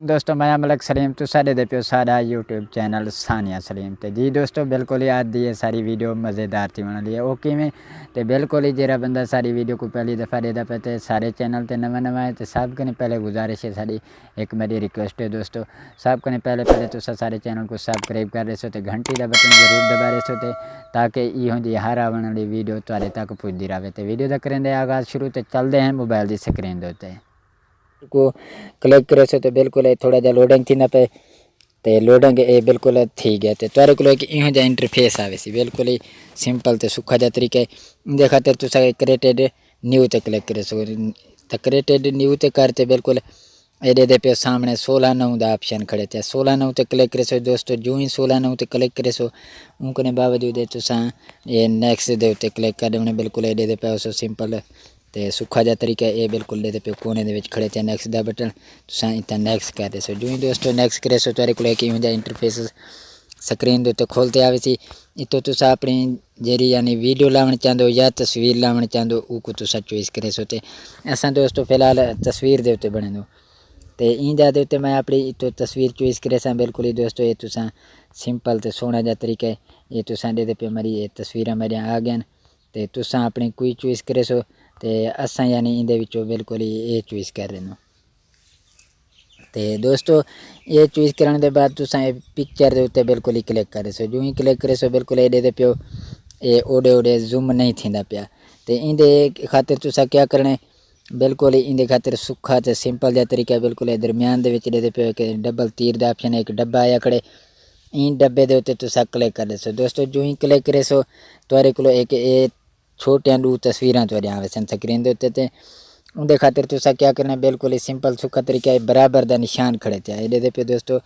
दोस्तों मैं मलक सलीम तो साढ़े दे पियो सारा यूट्यूब चैनल सानिया सलीम ते जी दोस्तों बिल्कुल ही आज दी ये सारी वीडियो मज़ेदार थी बना ली है ओके में ते बिल्कुल ही जरा बंदा सारी वीडियो को पहली दफ़ा देता पे ते सारे चैनल ते नवा नवा है तो सब कने पहले गुजारिश है सारी एक मेरी रिक्वेस्ट है दोस्तों सब कने पहले तो सारे चैनल को सब्सक्राइब कर रहे सो तो घंटी का बटन जरूर दबा रहे सो ते ताकि इहो जी हर आने वाली वीडियो तुहाडे तक पुजदी रहे तो वीडियो का करेंगे आगाज़ शुरू तो चलते हैं मोबाइल की स्क्रीन के उत्ते को क्लिक करे सो तो बिल्कुल थोड़ा जा लोडिंग थी ना पे तो लोडिंग ये बिल्कुल थी गया तो तुरे को एक इहो जा इंटरफेस आवे सी बिल्कुल ही सिंपल तो सुखा जा तरीके दे खातिर तुसा क्रिएटेड न्यू ते क्लिक करे सो तो क्रिएटेड न्यू ते करते बिल्कुल एडे दे पे सामने 16/9 का ऑप्शन खड़े थे 16/9 ते क्लिक करे सो दोस्तों जो ही 16/9 ते क्लिक करे सो उनके बावजूद तुसा ये नेक्स्ट दे उत्ते क्लिक कर देने बिल्कुल एडे दे पे सो सिंपल तो सुखा जा तरीका ये बिल्कुल दे पे कोने दे खड़े थे नैक्स्ट का बटन तुसा इतना नैक्स्ट कर दे सो जो ही दोस्तों नैक्स्ट करे सो तेरे को इहो जा इंटरफेस स्क्रीन के उत्ते खोलते आवे सी इतो तुसा अपनी जेरी यानी वीडियो लावन चाहते हो या तस्वीर लावन चाहते हो वो तुसा चॉइस करे सो ते असा दोस्तों फिलहाल तस्वीर के उत्ते बने दो तो इंजा दे उत्ते मैं अपनी इतो तस्वीर चॉइस करे सा बिल्कुल ही दोस्तों ये तुसा सिंपल तो सोहना जा तरीका ये तुसा दे पे मेरी ये तस्वीर मेरे आ गया तो तुसा अपनी कोई चॉइस करे सो तो असा यानी इंदे विचों बिल्कुल ही ये चॉइस कर रहे हो तो दोस्तों ये चॉइस करने के बाद तुसा पिक्चर के उत्ते बिल्कुल ही क्लिक करे सो जो ही क्लिक करे सो बिल्कुल एडे दे पियो ये ओडे ओडे जूम नहीं थींदा पिया तो इंदे खातिर तुसा क्या करने बिल्कुल ही इंदे खातिर सुखा तो सिंपल जा तरीका बिल्कुल दरम्यान दे विच दे पियो कि डबल तीर का ऑप्शन एक डब्बा आया खड़े इन डब्बे के उत्ते तुसा क्लिक कर सो दोस्तों जो ही क्लिक करे सो तुहारे को एक ये छोटिया दू तस्वीर तुहारे आवे सन स्क्रीन के उत्ते उनके खातिर तुसा क्या करना बिल्कुल ही सिंपल सुखा तरीका बराबर का निशान खड़े थे एडे पे दोस्तों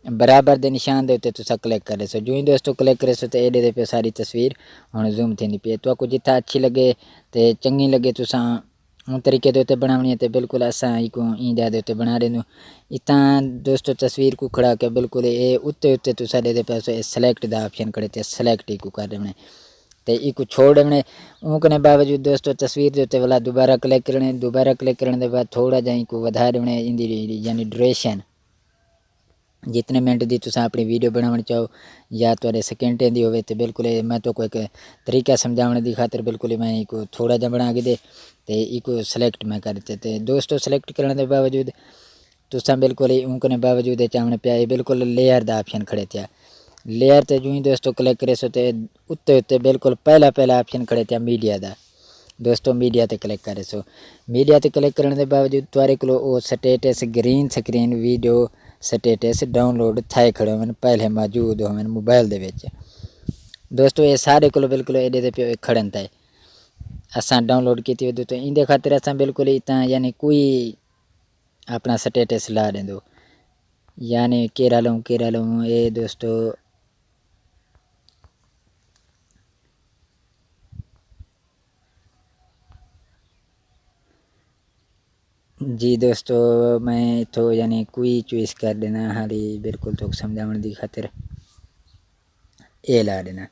बराबर के निशान के उत्ते तुसा क्लिक करे सो जो ही दोस्तों क्लिक करे सो तो एडे पे सारी तस्वीर हुण जूम थी पी तो आपको जितना अच्छी लगे तो चंगी लगे तुसा उन तरीके के उत्ते बनावनी है तो बिल्कुल असा को इंडिया के उत्ते बना रहे इतना दोस्तों तस्वीर को खड़ा के बिल्कुल ये उत्ते उत्ते तुसा दे पे सिलेक्ट का ऑप्शन खड़े थे सिलेक्ट ही को कर देने तो एक छोड़ देने उनके बावजूद दोस्तों तस्वीर के उत्ते वाला दोबारा क्लिक करने के बाद थोड़ा जा को वधा देने इंदी यानी ड्यूरेशन जितने मिनट की तुसा अपनी वीडियो बनावन चाहो या तो सेकेंडें की हो तो बिल्कुल मैं तो कोई तरीका समझाने की खातिर बिल्कुल मैं एक थोड़ा जा बना के दे तो एक सिलेक्ट मैं करते थे दोस्तों सिलेक्ट करने के बावजूद तुसा बिल्कुल ही उनके बावजूद चावने पे बिल्कुल लेयर का ऑप्शन खड़े थे लेयर तो जो ही दोस्तों क्लिक करे सो तो उत्ते उत्ते बिल्कुल पहला ऑप्शन खड़े थे मीडिया का दोस्तों मीडिया ते क्लिक करे सो मीडिया ते क्लिक करने के बावजूद तुहारे को status green screen video status download थे खड़े हो पहले मौजूद हो मोबाइल दे विच दोस्तों ये सारे को बिल्कुल एडे दे पे खड़न थे असा डाउनलोड की दोस्तों इंदे खातिर असा बिल्कुल इतना यानी कोई अपना स्टेटस ला दें यानी केरा लूँ ये दोस्तों जी दोस्तों मैं तो यानी कोई चॉइस कर देना हाली बिल्कुल तो समझाने की खातिर ये ला देना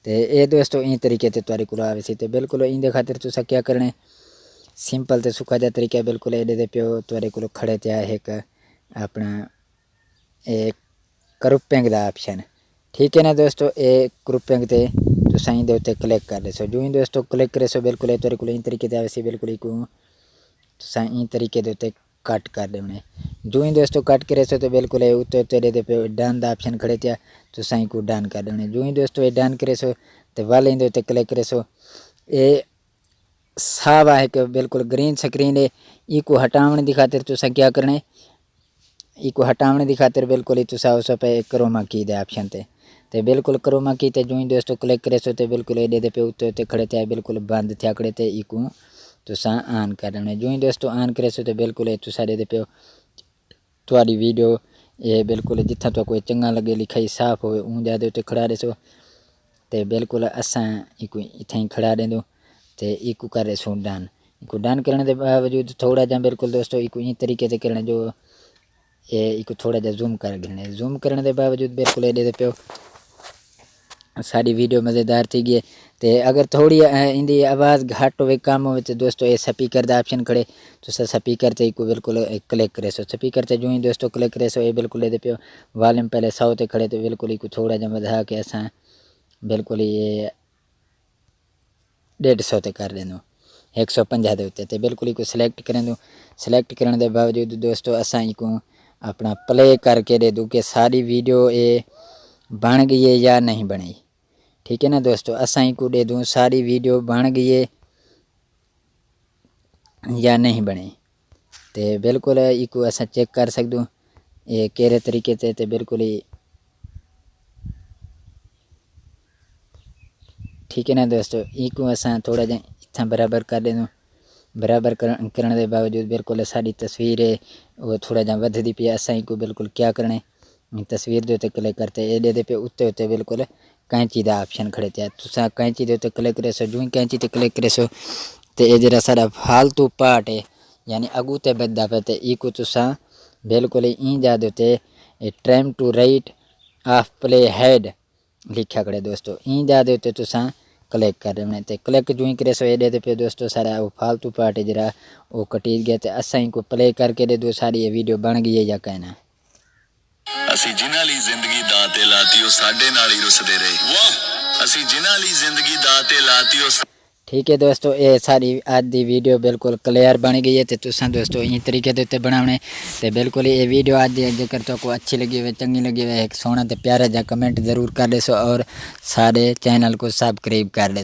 तो ये दोस्तों इन तरीके से तुहारे को आवे सी तो बिल्कुल इंदे खातिर तुसा क्या करने सिंपल तो सुखा जा तरीका बिल्कुल एडे दे पियो तुहारे को खड़े थे एक अपना एक ग्रुपिंग का ऑप्शन ठीक है ना दोस्तों ये ग्रुपिंग ते तुसा इंदे उत्ते क्लिक कर दे सो जो ही दोस्तों क्लिक करे सो बिल्कुल तुहारे को इन तरीके से आवे सी बिल्कुल को तुसा इन तरीके के उत्ते कट कर देने जो ही दोस्तों कट करे सो तो बिल्कुल उत्ते उत्ते दे पे डन का ऑप्शन खड़े थे तुसा को डन कर देने जो ही दोस्तों ये डन करे सो तो वाले इंदे उत्ते क्लिक करे सो ये साफ है कि बिल्कुल ग्रीन स्क्रीन है इको हटाने की खातिर तुसा क्या करने इको हटाने की खातिर बिल्कुल ही तुसा उस पे क्रोमा की दे ऑप्शन ते बिल्कुल क्रोमा की ते जो ही दोस्तों क्लिक करे सो तो बिल्कुल एडे दे पे उत्ते उत्ते खड़े थे बिल्कुल बंद थे खड़े थे इको तुसा ऑन कर देने जो ही दोस्तों ऑन करे सो तो बिल्कुल तुसा दे पे तुहारी वीडियो ये बिल्कुल जिथा तो कोई चंगा लगे लिखाई साफ हो उन ज्यादा उत्ते खड़ा रहे सो तो बिल्कुल असा इको इतना ही खड़ा दें तो इको कर सो डन इको डन करने के बावजूद थोड़ा जा बिल्कुल दोस्तों इको इन तरीके से करने जो ये इको थोड़ा जा जूम कर गिने जूम करने के बावजूद बिल्कुल एडे पे सारी वीडियो मज़ेदार थी गई। तो अगर थोड़ी इंदी आवाज़ घट हो कम हो तो दोस्तों ये स्पीकर का ऑप्शन खड़े तो स्पीकर से को बिल्कुल क्लिक करे सो। स्पीकर से जो ही दोस्तों क्लिक करे सो ये बिल्कुल ये पे वॉल्यूम पहले 100 ते खड़े तो बिल्कुल ही थोड़ा जहा बढ़ा के असा बिल्कुल ये 150 ते कर दें 150 के उत्ते तो बिल्कुल ही को सिलेक्ट करें दूँ। सिलेक्ट करने के बावजूद दोस्तों असा को अपना प्ले करके दे दूँ कि सारी वीडियो ये बन गई है या नहीं बनी। ठीक है ना दोस्तों, असा को दे दूँ सारी वीडियो बन गई है या नहीं बनी। तो बिल्कुल इको असा चेक कर सकूँ ये केरे तरीके से। तो बिल्कुल ही ठीक है ना दोस्तों, इको असा थोड़ा जहा इतना बराबर कर दूँ। बराबर करने के बावजूद बिल्कुल साड़ी तस्वीर है वो थोड़ा जहा वधदी पी। असा को बिल्कुल क्या करने तस्वीर के उत्ते क्लिक करते ये दे पे उत्ते उत्ते बिल्कुल कैंची का ऑप्शन खड़े थे। तुसा कैंची के उत्ते क्लिक करे सो। जो ही कैंची ते क्लिक करे सो तो ये जरा सारा फालतू पार्ट है यानी अगू ते बददा पे तो इको तुसा बिल्कुल ई जा देते trim to right of playhead लिखा करे दोस्तों। ई जा देते तुसा क्लिक कर देने तो क्लिक जो ही करे सो ये दे पे दोस्तों सारा वो फालतू पार्ट है जरा वो कटी गया। तो असा को प्ले करके दे दो सारी ये वीडियो बन गई है या कहना। ਅਸੀਂ ਜਿਨ੍ਹਾਂ ਲਈ ਜ਼ਿੰਦਗੀ ਦਾਅ ਤੇ ਲਾਤੀ ਉਹ ਸਾਡੇ ਨਾਲ ਹੀ ਰੁੱਸਦੇ ਰਹੇ। ਵਾਹ ਅਸੀਂ ਜਿਨ੍ਹਾਂ ਲਈ ਜ਼ਿੰਦਗੀ ਦਾਅ ਤੇ ਲਾਤੀ ਉਹ। ठीक है दोस्तों, ये सारी आज की वीडियो बिल्कुल क्लियर बन गई है। तो तुसा दोस्तों इस तरीके के उत्ते बनाने तो बिल्कुल ये वीडियो आज जेकर तो को अच्छी लगी हुई चंगी लगी हुई एक सोहना तो प्यारा जा कमेंट ज़रूर कर दे सो और सारे चैनल को सब्सक्राइब कर दे।